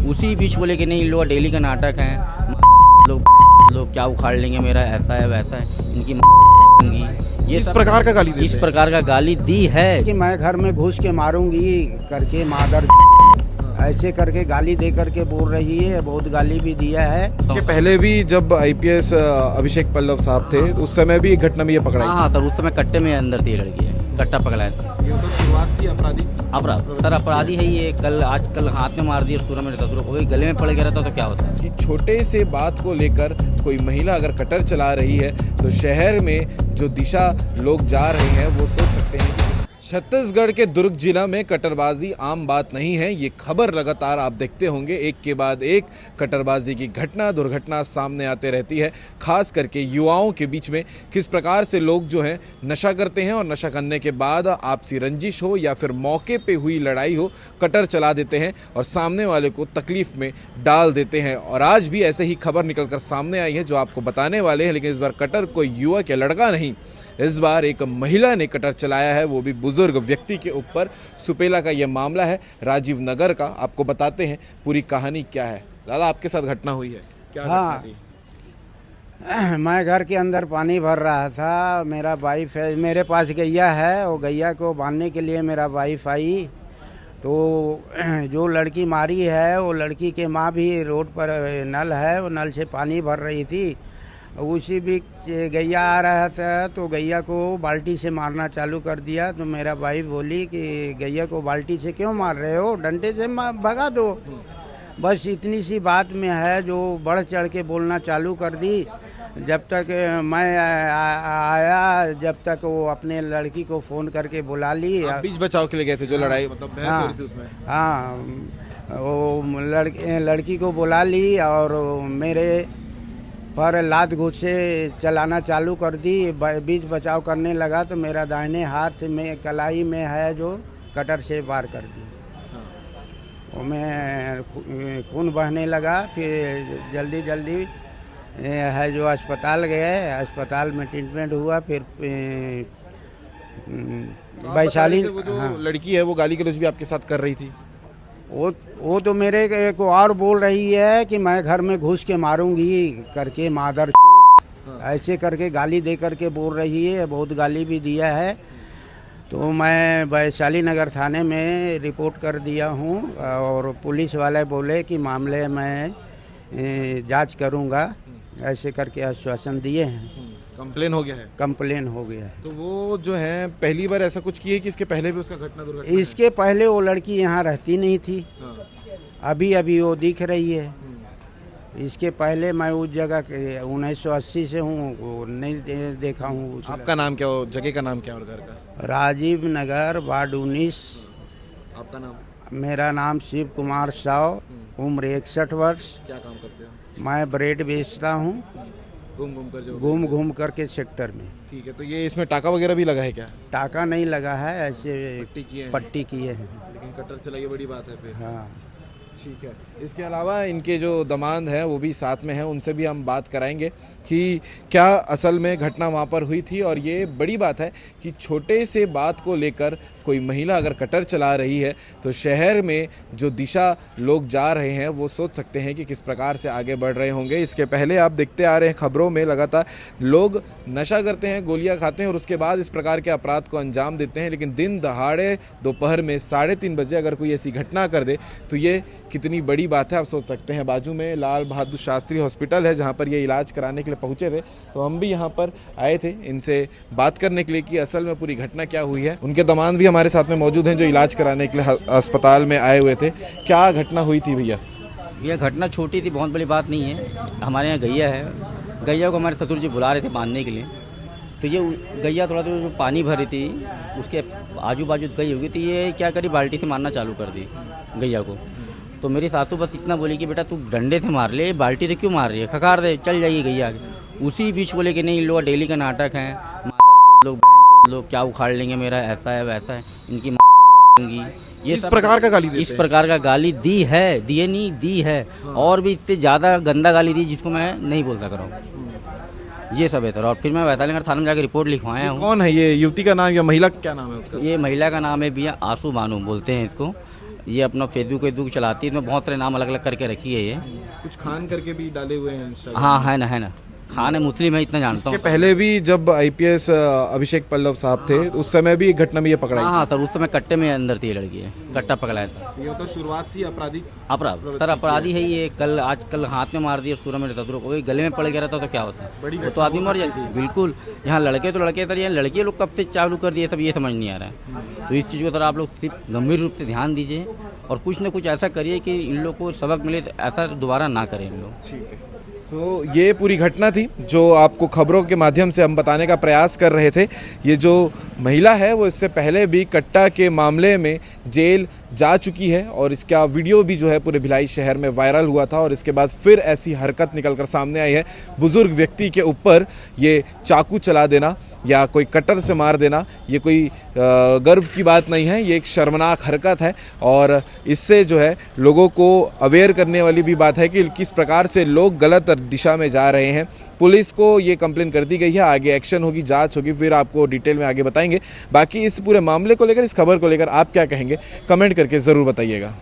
उसी बीच बोले कि नहीं इन लोग डेली का नाटक है, लोग क्या उखाड़ लेंगे मेरा, ऐसा है वैसा है, इनकी दूंगी, ये इस प्रकार का गाली देते इस हैं। प्रकार का गाली दी है कि मैं घर में घुस के मारूंगी करके मादर ऐसे करके गाली दे करके बोल रही है। बहुत गाली भी दिया है। इसके पहले भी जब आईपीएस अभिषेक पल्लव साहब थे तो उस समय भी एक घटना में ये पकड़ाई। हाँ तब उस समय कट्टे में अंदर थी लड़की है, कट्टा पकड़ाया था। ये तो शुरुआत थी अपराधी। अपराध सर अपराधी है ये। आजकल हाथ में मार दिया उसको, मेरे ससुर को गले में पड़ गया रहता तो क्या होता। कि छोटे से बात को लेकर कोई महिला अगर कटर चला रही है तो शहर में जो दिशा लोग जा रहे हैं वो सोच सकते हैं कि छत्तीसगढ़ के दुर्ग जिला में कटरबाजी आम बात नहीं है। ये खबर लगातार आप देखते होंगे, एक के बाद एक कटरबाजी की घटना दुर्घटना सामने आते रहती है। खास करके युवाओं के बीच में किस प्रकार से लोग जो हैं नशा करते हैं और नशा करने के बाद आपसी रंजिश हो या फिर मौके पे हुई लड़ाई हो, कटर चला देते हैं और सामने वाले को तकलीफ में डाल देते हैं। और आज भी ऐसे ही खबर निकलकर सामने आई है जो आपको बताने वाले हैं। लेकिन इस बार कटर कोई युवक या लड़का नहीं, इस बार एक महिला ने कटर चलाया है, वो भी बुजुर्ग व्यक्ति के ऊपर। सुपेला का ये मामला है, राजीव नगर का। आपको बताते हैं पूरी कहानी क्या है। दादा आपके साथ घटना हुई है क्या? हाँ, मैं घर के अंदर पानी भर रहा था। मेरा वाइफ है, मेरे पास गैया है, वो गैया को बांधने के लिए मेरा वाइफ आई तो जो लड़की मारी है वो लड़की के माँ भी रोड पर नल है, वो नल से पानी भर रही थी। उसी बीच गैया आ रहा था तो गैया को बाल्टी से मारना चालू कर दिया। तो मेरा वाइफ बोली कि गैया को बाल्टी से क्यों मार रहे हो, डंडे से भगा दो। बस इतनी सी बात में है जो बढ़ चढ़ के बोलना चालू कर दी। जब तक मैं आया, जब तक वो अपने लड़की को फ़ोन करके बुला ली। आप बीच बचाव के लिए गए थे जो लड़ाई मतलब बहस हो रही थी उसमें? हाँ, वो लड़की को बुला ली और मेरे पर लात घुसे चलाना चालू कर दी। बीच बचाव करने लगा तो मेरा दाहिने हाथ में कलाई में है जो कटर से वार कर दी। वो में खून बहने लगा। फिर जल्दी है जो अस्पताल गए, अस्पताल में ट्रीटमेंट हुआ। फिर वैशाली। वो जो लड़की है वो गाली गलौज भी आपके साथ कर रही थी? वो तो मेरे को और बोल रही है कि मैं घर में घुस के मारूंगी करके मादर ऐसे करके गाली दे करके बोल रही है। बहुत गाली भी दिया है। तो मैं वैशाली नगर थाने में रिपोर्ट कर दिया हूँ और पुलिस वाले बोले कि मामले में जांच करूँगा, ऐसे करके आश्वासन दिए हैं। कंप्लेन हो गया है? कंप्लेन हो गया है। तो वो जो है पहली बार ऐसा कुछ किए कि इसके पहले भी उसका घटना दुर्घटना? इसके पहले वो लड़की यहाँ रहती नहीं थी। हाँ। अभी वो दिख रही है। इसके पहले मैं उस जगह 1980 से हूँ, वो नहीं देखा हूँ। आपका नाम क्या हो, जगह का नाम क्या और घर का? राजीव नगर वार्ड 19। आपका नाम? मेरा नाम शिव कुमार साव, उम्र 61 वर्ष। क्या काम करते हो? मैं ब्रेड बेचता हूँ, घूम करके सेक्टर में। ठीक है, तो ये इसमें टाका वगैरह भी लगा है क्या? टाका नहीं लगा है, ऐसे पट्टी किए हैं। लेकिन कटर चला, ये बड़ी बात है फिर। हाँ ठीक है। इसके अलावा इनके जो दामाद हैं वो भी साथ में हैं, उनसे भी हम बात कराएंगे कि क्या असल में घटना वहाँ पर हुई थी। और ये बड़ी बात है कि छोटे से बात को लेकर कोई महिला अगर कटर चला रही है तो शहर में जो दिशा लोग जा रहे हैं वो सोच सकते हैं कि किस प्रकार से आगे बढ़ रहे होंगे। इसके पहले आप देखते आ रहे हैं खबरों में लगातार लोग नशा करते हैं, गोलियां खाते हैं और उसके बाद इस प्रकार के अपराध को अंजाम देते हैं। लेकिन दिन दहाड़े दोपहर में 3:30 बजे अगर कोई ऐसी घटना कर दे तो ये कितनी बड़ी बात है आप सोच सकते हैं। बाजू में लाल बहादुर शास्त्री हॉस्पिटल है जहां पर ये इलाज कराने के लिए पहुंचे थे। तो हम भी यहां पर आए थे इनसे बात करने के लिए कि असल में पूरी घटना क्या हुई है। उनके दामाद भी हमारे साथ में मौजूद हैं जो इलाज कराने के लिए अस्पताल में आए हुए थे। क्या घटना हुई थी भैया? यह घटना छोटी थी, बहुत बड़ी बात नहीं है। हमारे यहाँ गैया है, गैया को हमारे ससुर जी बुला रहे थे बांधने के लिए। तो ये गैया थोड़ा जो पानी भर रही थी उसके आजू बाजू गई होगी, तो ये क्या करी बाल्टी से मारना चालू कर दी गैया को। तो मेरी सासू बस इतना बोली कि बेटा तू डंडे से मार ले, बाल्टी से क्यों मार रही है, खकार दे, चल जाइए गैया आगे। उसी बीच बोले कि नहीं इन लोग डेली का नाटक है, लोग क्या उखाड़ लेंगे मेरा, ऐसा है वैसा है, इनकी माँ दूंगी, ये इस प्रकार का गाली देते हैं। इस प्रकार का गाली दी है, दिए नहीं दी है। और भी इससे ज़्यादा गंदा गाली दी जिसको मैं नहीं बोल सक रहा हूँ। ये सब है सर। और फिर मैं वैशाली नगर थाने में जाकर रिपोर्ट लिखवाया हूँ। कौन है ये युवती का नाम या महिला क्या नाम है उसका? ये महिला का नाम है भैया आंसू बानो बोलते हैं इसको। ये अपना फेसबुक चलाती है, इसमें बहुत सारे नाम अलग अलग करके रखी है ये। कुछ खान करके भी डाले हुए हैं इंस्टाग्राम। हाँ है ना, खान है, मुस्लिम है, इतना जानता इसके हूँ। पहले भी जब आईपीएस अभिषेक पल्लव साहब थे उस समय भी एक घटना में ये पकड़ाई हाँ सर, उस समय कट्टे में अंदर थी ये लड़की है, कट्टा पकड़ाया था। थी। ये तो शुरुआत से अपराधी अपराध सर, अपराधी है ये। कल हाथ में मार दिया सूरज में रहता, कोई गले में पड़ गया रहता तो क्या होता, वो तो आदमी मर जाती। बिल्कुल, यहाँ लड़के तो लड़के सर, यहाँ लड़के लोग कब से चालू कर दिए सब, ये समझ नहीं आ रहा है। तो इस चीज़ को सर आप लोग सिर्फ गंभीर रूप से ध्यान दीजिए और कुछ न कुछ ऐसा करिए कि इन लोग को सबक मिले, ऐसा दोबारा ना करें इन लोग। ठीक है। तो ये पूरी घटना थी जो आपको खबरों के माध्यम से हम बताने का प्रयास कर रहे थे। ये जो महिला है वो इससे पहले भी कट्टा के मामले में जेल जा चुकी है और इसका वीडियो भी जो है पूरे भिलाई शहर में वायरल हुआ था और इसके बाद फिर ऐसी हरकत निकलकर सामने आई है। बुजुर्ग व्यक्ति के ऊपर ये चाकू चला देना या कोई कटर से मार देना, ये कोई गर्व की बात नहीं है, ये एक शर्मनाक हरकत है और इससे जो है लोगों को अवेयर करने वाली भी बात है कि किस प्रकार से लोग गलत दिशा में जा रहे हैं। पुलिस को ये कंप्लेन कर दी गई है, आगे एक्शन होगी, जांच होगी, फिर आपको डिटेल में आगे बताएंगे। बाकी इस पूरे मामले को लेकर, इस खबर को लेकर आप क्या कहेंगे, कमेंट करके ज़रूर बताइएगा।